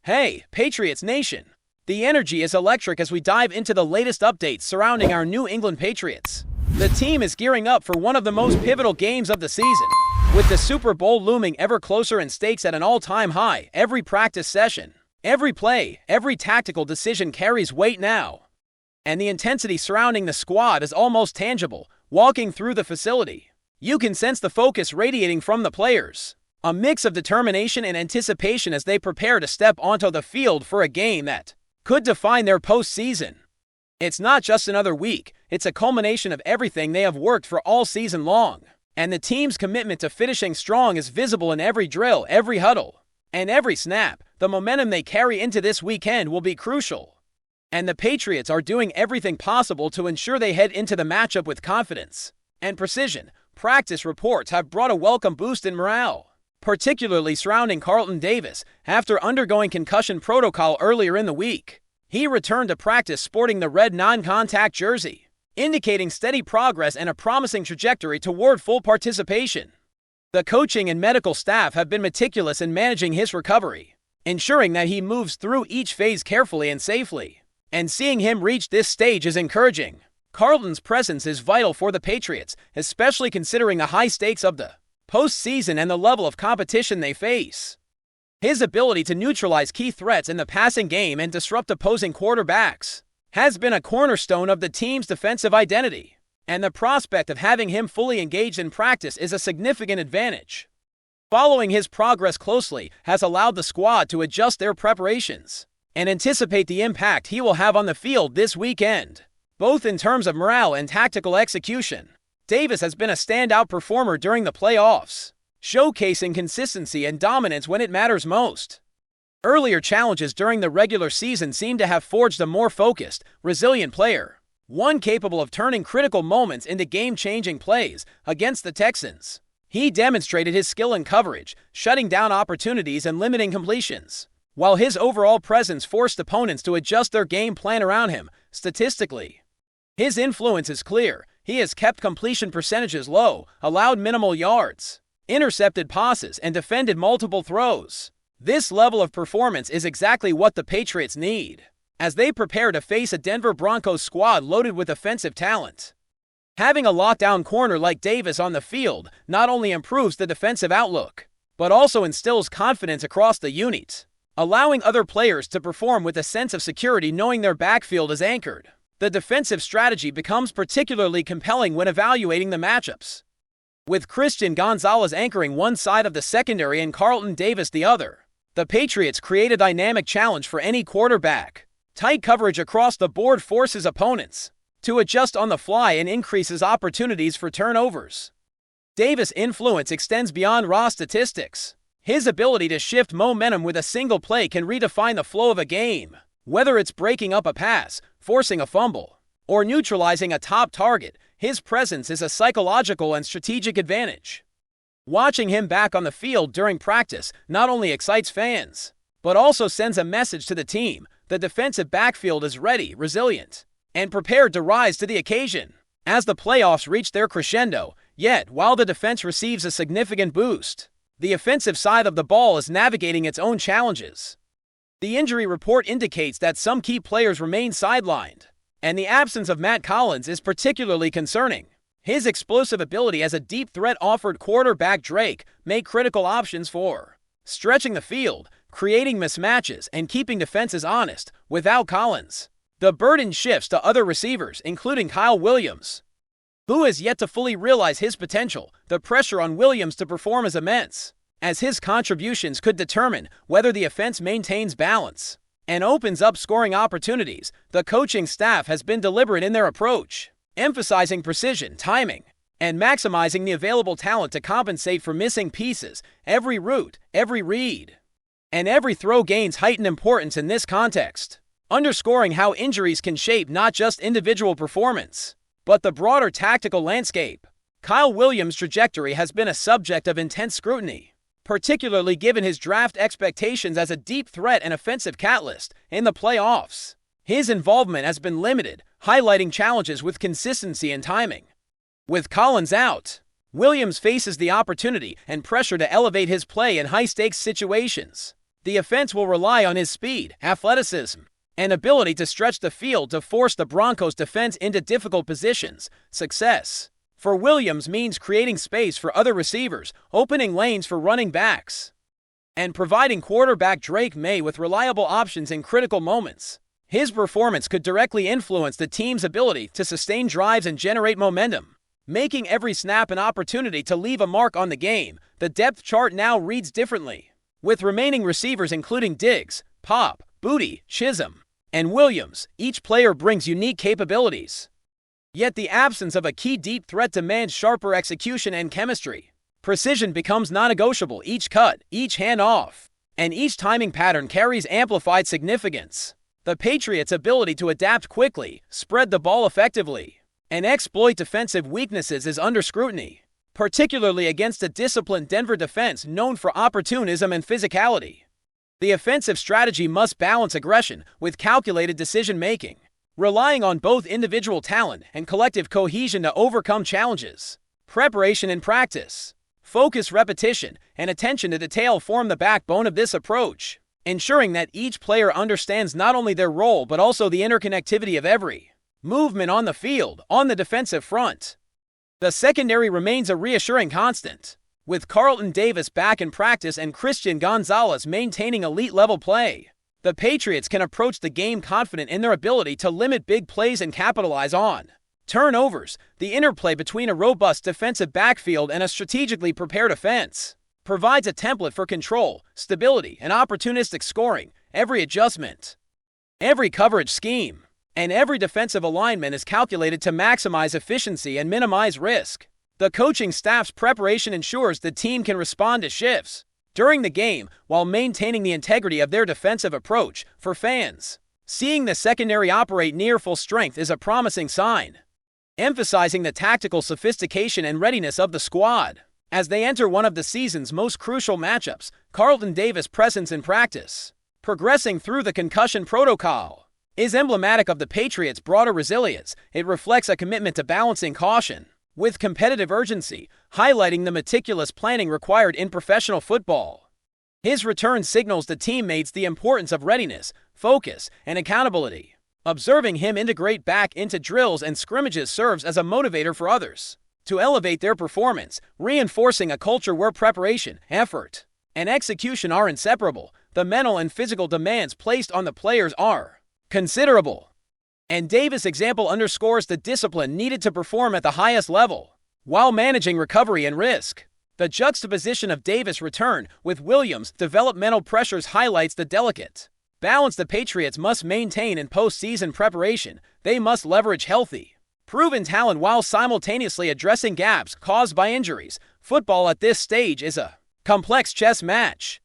Hey, Patriots Nation! The energy is electric as we dive into the latest updates surrounding our New England Patriots. The team is gearing up for one of the most pivotal games of the season. With the Super Bowl looming ever closer and stakes at an all-time high, every practice session, every play, every tactical decision carries weight now. And the intensity surrounding the squad is almost tangible. Walking through the facility, you can sense the focus radiating from the players. A mix of determination and anticipation as they prepare to step onto the field for a game that could define their postseason. It's not just another week, it's a culmination of everything they have worked for all season long. And the team's commitment to finishing strong is visible in every drill, every huddle, and every snap. The momentum they carry into this weekend will be crucial. And the Patriots are doing everything possible to ensure they head into the matchup with confidence and precision. Practice reports have brought a welcome boost in morale, particularly surrounding Carlton Davis, after undergoing concussion protocol earlier in the week. He returned to practice sporting the red non-contact jersey, indicating steady progress and a promising trajectory toward full participation. The coaching and medical staff have been meticulous in managing his recovery, ensuring that he moves through each phase carefully and safely. And seeing him reach this stage is encouraging. Carlton's presence is vital for the Patriots, especially considering the high stakes of the postseason and the level of competition they face. His ability to neutralize key threats in the passing game and disrupt opposing quarterbacks has been a cornerstone of the team's defensive identity, and the prospect of having him fully engaged in practice is a significant advantage. Following his progress closely has allowed the squad to adjust their preparations and anticipate the impact he will have on the field this weekend, both in terms of morale and tactical execution. Davis has been a standout performer during the playoffs, showcasing consistency and dominance when it matters most. Earlier challenges during the regular season seem to have forged a more focused, resilient player, one capable of turning critical moments into game-changing plays. Against the Texans, he demonstrated his skill in coverage, shutting down opportunities and limiting completions, while his overall presence forced opponents to adjust their game plan around him. Statistically, his influence is clear. He has kept completion percentages low, allowed minimal yards, intercepted passes, and defended multiple throws. This level of performance is exactly what the Patriots need as they prepare to face a Denver Broncos squad loaded with offensive talent. Having a lockdown corner like Davis on the field not only improves the defensive outlook, but also instills confidence across the unit, allowing other players to perform with a sense of security knowing their backfield is anchored. The defensive strategy becomes particularly compelling when evaluating the matchups, with Christian Gonzalez anchoring one side of the secondary and Carlton Davis the other. The Patriots create a dynamic challenge for any quarterback. Tight coverage across the board forces opponents to adjust on the fly and increases opportunities for turnovers. Davis' influence extends beyond raw statistics. His ability to shift momentum with a single play can redefine the flow of a game. Whether it's breaking up a pass, forcing a fumble, or neutralizing a top target, his presence is a psychological and strategic advantage. Watching him back on the field during practice not only excites fans, but also sends a message to the team. The defensive backfield is ready, resilient, and prepared to rise to the occasion as the playoffs reach their crescendo. Yet, while the defense receives a significant boost, the offensive side of the ball is navigating its own challenges. The injury report indicates that some key players remain sidelined, and the absence of Matt Collins is particularly concerning. His explosive ability as a deep threat offered quarterback Drake make critical options for stretching the field, creating mismatches, and keeping defenses honest. Without Collins, the burden shifts to other receivers, including Kyle Williams, who has yet to fully realize his potential. The pressure on Williams to perform is immense, as his contributions could determine whether the offense maintains balance and opens up scoring opportunities. The coaching staff has been deliberate in their approach, emphasizing precision, timing, and maximizing the available talent to compensate for missing pieces. Every route, every read, and every throw gains heightened importance in this context, underscoring how injuries can shape not just individual performance, but the broader tactical landscape. Kyle Williams' trajectory has been a subject of intense scrutiny, particularly given his draft expectations as a deep threat and offensive catalyst in the playoffs. His involvement has been limited, highlighting challenges with consistency and timing. With Collins out, Williams faces the opportunity and pressure to elevate his play in high-stakes situations. The offense will rely on his speed, athleticism, and ability to stretch the field to force the Broncos' defense into difficult positions. Success for Williams means creating space for other receivers, opening lanes for running backs, and providing quarterback Drake May with reliable options in critical moments. His performance could directly influence the team's ability to sustain drives and generate momentum, making every snap an opportunity to leave a mark on the game. The depth chart now reads differently, with remaining receivers including Diggs, Pop, Booty, Chisholm, and Williams. Each player brings unique capabilities. Yet the absence of a key deep threat demands sharper execution and chemistry. Precision becomes non-negotiable. Each cut, each handoff, and each timing pattern carries amplified significance. The Patriots' ability to adapt quickly, spread the ball effectively, and exploit defensive weaknesses is under scrutiny, particularly against a disciplined Denver defense known for opportunism and physicality. The offensive strategy must balance aggression with calculated decision-making, relying on both individual talent and collective cohesion to overcome challenges. Preparation and practice, focus, repetition, and attention to detail form the backbone of this approach, ensuring that each player understands not only their role but also the interconnectivity of every movement on the field. On the defensive front, the secondary remains a reassuring constant, with Carlton Davis back in practice and Christian Gonzalez maintaining elite-level play. The Patriots can approach the game confident in their ability to limit big plays and capitalize on turnovers. The interplay between a robust defensive backfield and a strategically prepared offense provides a template for control, stability, and opportunistic scoring. Every adjustment, every coverage scheme, and every defensive alignment is calculated to maximize efficiency and minimize risk. The coaching staff's preparation ensures the team can respond to shifts during the game while maintaining the integrity of their defensive approach. For fans, seeing the secondary operate near full strength is a promising sign, emphasizing the tactical sophistication and readiness of the squad as they enter one of the season's most crucial matchups. Carlton Davis' presence in practice, progressing through the concussion protocol, is emblematic of the Patriots' broader resilience. It reflects a commitment to balancing caution with competitive urgency, highlighting the meticulous planning required in professional football. His return signals to teammates the importance of readiness, focus, and accountability. Observing him integrate back into drills and scrimmages serves as a motivator for others to elevate their performance, reinforcing a culture where preparation, effort, and execution are inseparable. The mental and physical demands placed on the players are considerable, and Davis' example underscores the discipline needed to perform at the highest level while managing recovery and risk. The juxtaposition of Davis' return with Williams' developmental pressures highlights the delicate balance the Patriots must maintain in postseason preparation. They must leverage healthy, proven talent while simultaneously addressing gaps caused by injuries. Football at this stage is a complex chess match,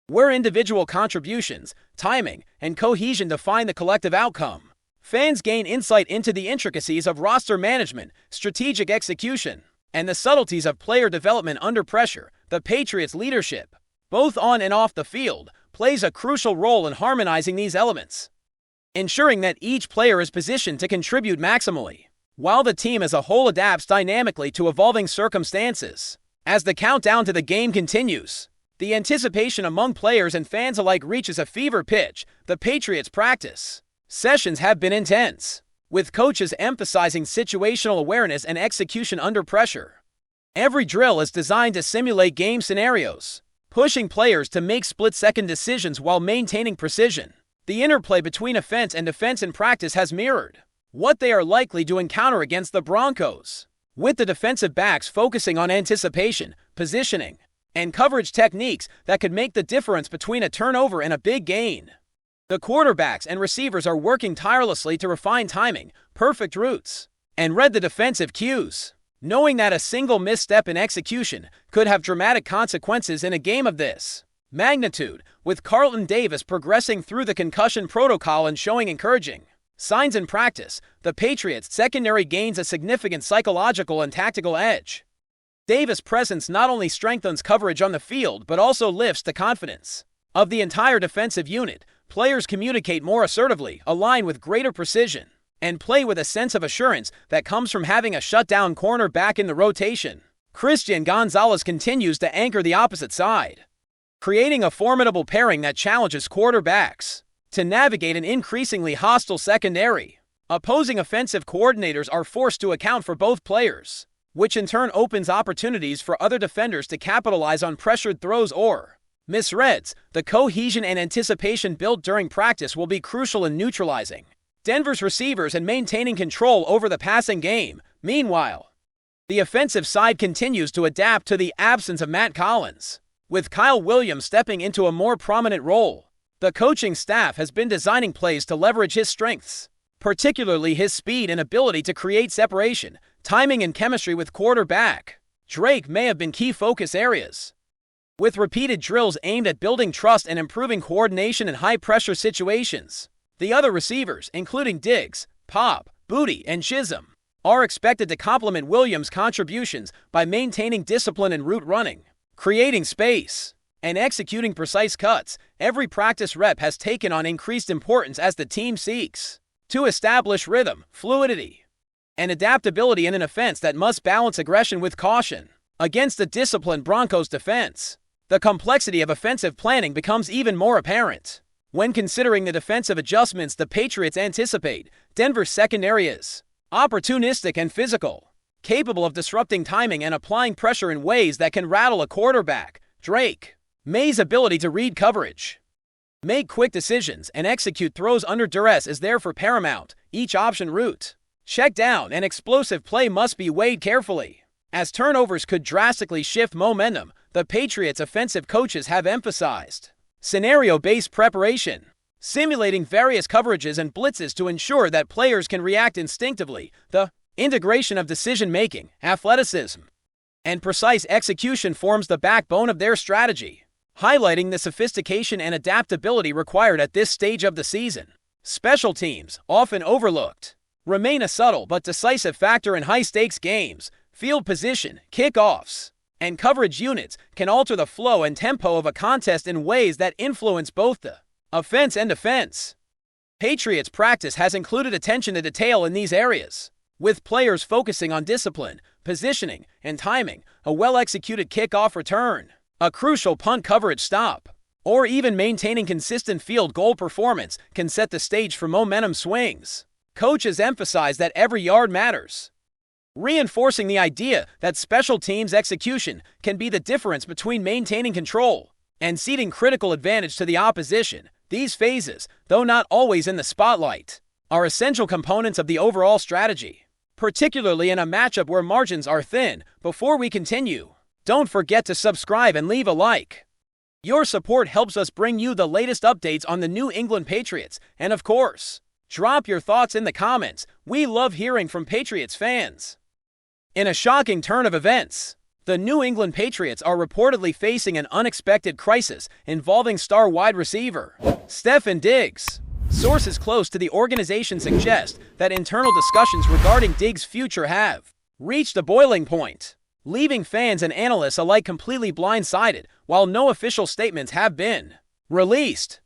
where individual contributions, timing, and cohesion define the collective outcome. Fans gain insight into the intricacies of roster management, strategic execution, and the subtleties of player development under pressure. The Patriots' leadership, both on and off the field, plays a crucial role in harmonizing these elements, ensuring that each player is positioned to contribute maximally, while the team as a whole adapts dynamically to evolving circumstances. As the countdown to the game continues, the anticipation among players and fans alike reaches a fever pitch. The Patriots' practice sessions have been intense, with coaches emphasizing situational awareness and execution under pressure. Every drill is designed to simulate game scenarios, pushing players to make split-second decisions while maintaining precision. The interplay between offense and defense in practice has mirrored what they are likely to encounter against the Broncos, with the defensive backs focusing on anticipation, positioning, and coverage techniques that could make the difference between a turnover and a big gain. The quarterbacks and receivers are working tirelessly to refine timing, perfect routes, and read the defensive cues, knowing that a single misstep in execution could have dramatic consequences in a game of this magnitude. With Carlton Davis progressing through the concussion protocol and showing encouraging signs in practice, the Patriots' secondary gains a significant psychological and tactical edge. Davis' presence not only strengthens coverage on the field but also lifts the confidence of the entire defensive unit. Players communicate more assertively, align with greater precision, and play with a sense of assurance that comes from having a shutdown corner back in the rotation. Christian Gonzalez continues to anchor the opposite side, creating a formidable pairing that challenges quarterbacks to navigate an increasingly hostile secondary. Opposing offensive coordinators are forced to account for both players, which in turn opens opportunities for other defenders to capitalize on pressured throws or misreads. The cohesion and anticipation built during practice will be crucial in neutralizing Denver's receivers and maintaining control over the passing game. Meanwhile, the offensive side continues to adapt to the absence of Matt Collins, with Kyle Williams stepping into a more prominent role. The coaching staff has been designing plays to leverage his strengths, particularly his speed and ability to create separation. Timing and chemistry with quarterback Drake may have been key focus areas, with repeated drills aimed at building trust and improving coordination in high-pressure situations. The other receivers, including Diggs, Pop, Booty, and Chisholm, are expected to complement Williams' contributions by maintaining discipline in route running, creating space, and executing precise cuts. Every practice rep has taken on increased importance as the team seeks to establish rhythm, fluidity, and adaptability in an offense that must balance aggression with caution. Against a disciplined Broncos defense, the complexity of offensive planning becomes even more apparent. When considering the defensive adjustments the Patriots anticipate, Denver's secondary is opportunistic and physical, capable of disrupting timing and applying pressure in ways that can rattle a quarterback. Drake May's ability to read coverage, make quick decisions, and execute throws under duress is therefore paramount. Each option route, check down, and explosive play must be weighed carefully, as turnovers could drastically shift momentum. The Patriots' offensive coaches have emphasized scenario-based preparation, simulating various coverages and blitzes to ensure that players can react instinctively. The integration of decision-making, athleticism, and precise execution forms the backbone of their strategy, highlighting the sophistication and adaptability required at this stage of the season. Special teams, often overlooked, remain a subtle but decisive factor in high-stakes games. Field position, kickoffs, and coverage units can alter the flow and tempo of a contest in ways that influence both the offense and defense. Patriots practice has included attention to detail in these areas, with players focusing on discipline, positioning, and timing. A well-executed kickoff return, a crucial punt coverage stop, or even maintaining consistent field goal performance can set the stage for momentum swings. Coaches emphasize that every yard matters, reinforcing the idea that special teams execution can be the difference between maintaining control and ceding critical advantage to the opposition. These phases, though not always in the spotlight, are essential components of the overall strategy, particularly in a matchup where margins are thin. Before we continue, don't forget to subscribe and leave a like. Your support helps us bring you the latest updates on the New England Patriots, and of course, drop your thoughts in the comments. We love hearing from Patriots fans. In a shocking turn of events, the New England Patriots are reportedly facing an unexpected crisis involving star wide receiver Stephan Diggs. Sources close to the organization suggest that internal discussions regarding Diggs' future have reached a boiling point, leaving fans and analysts alike completely blindsided. While no official statements have been released,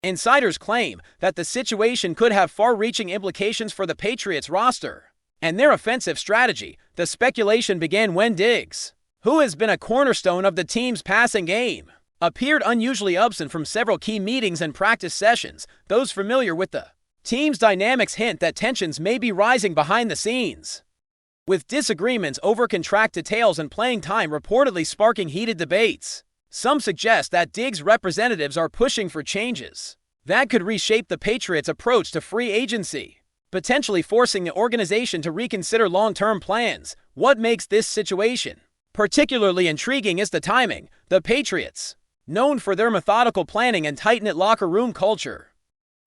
insiders claim that the situation could have far-reaching implications for the Patriots roster and their offensive strategy. The speculation began when Diggs, who has been a cornerstone of the team's passing game, appeared unusually absent from several key meetings and practice sessions. Those familiar with the team's dynamics hint that tensions may be rising behind the scenes, with disagreements over contract details and playing time reportedly sparking heated debates. Some suggest that Diggs' representatives are pushing for changes that could reshape the Patriots' approach to free agency, potentially forcing the organization to reconsider long-term plans. What makes this situation particularly intriguing is the timing. The Patriots, known for their methodical planning and tight-knit locker room culture,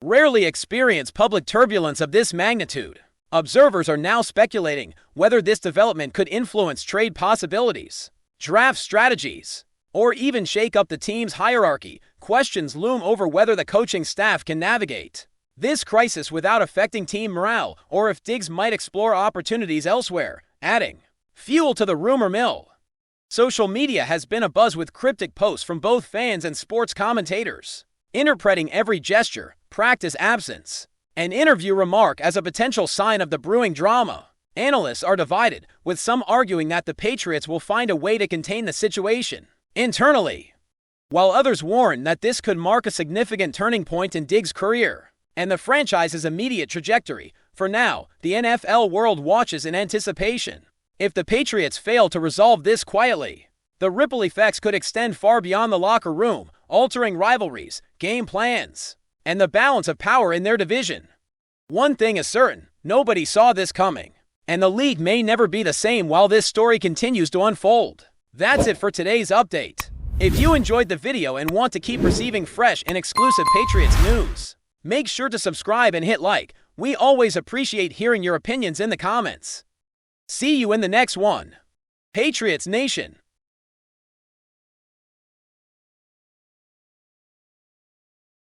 rarely experience public turbulence of this magnitude. Observers are now speculating whether this development could influence trade possibilities, draft strategies, or even shake up the team's hierarchy. Questions loom over whether the coaching staff can navigate this crisis without affecting team morale, or if Diggs might explore opportunities elsewhere, adding fuel to the rumor mill. Social media has been abuzz with cryptic posts from both fans and sports commentators, interpreting every gesture, practice absence, and interview remark as a potential sign of the brewing drama. Analysts are divided, with some arguing that the Patriots will find a way to contain the situation internally, while others warn that this could mark a significant turning point in Diggs' career and the franchise's immediate trajectory. For now, the NFL world watches in anticipation. If the Patriots fail to resolve this quietly, the ripple effects could extend far beyond the locker room, altering rivalries, game plans, and the balance of power in their division. One thing is certain, nobody saw this coming, and the league may never be the same while this story continues to unfold. That's it for today's update. If you enjoyed the video and want to keep receiving fresh and exclusive Patriots news, make sure to subscribe and hit like. We always appreciate hearing your opinions in the comments. See you in the next one. Patriots Nation.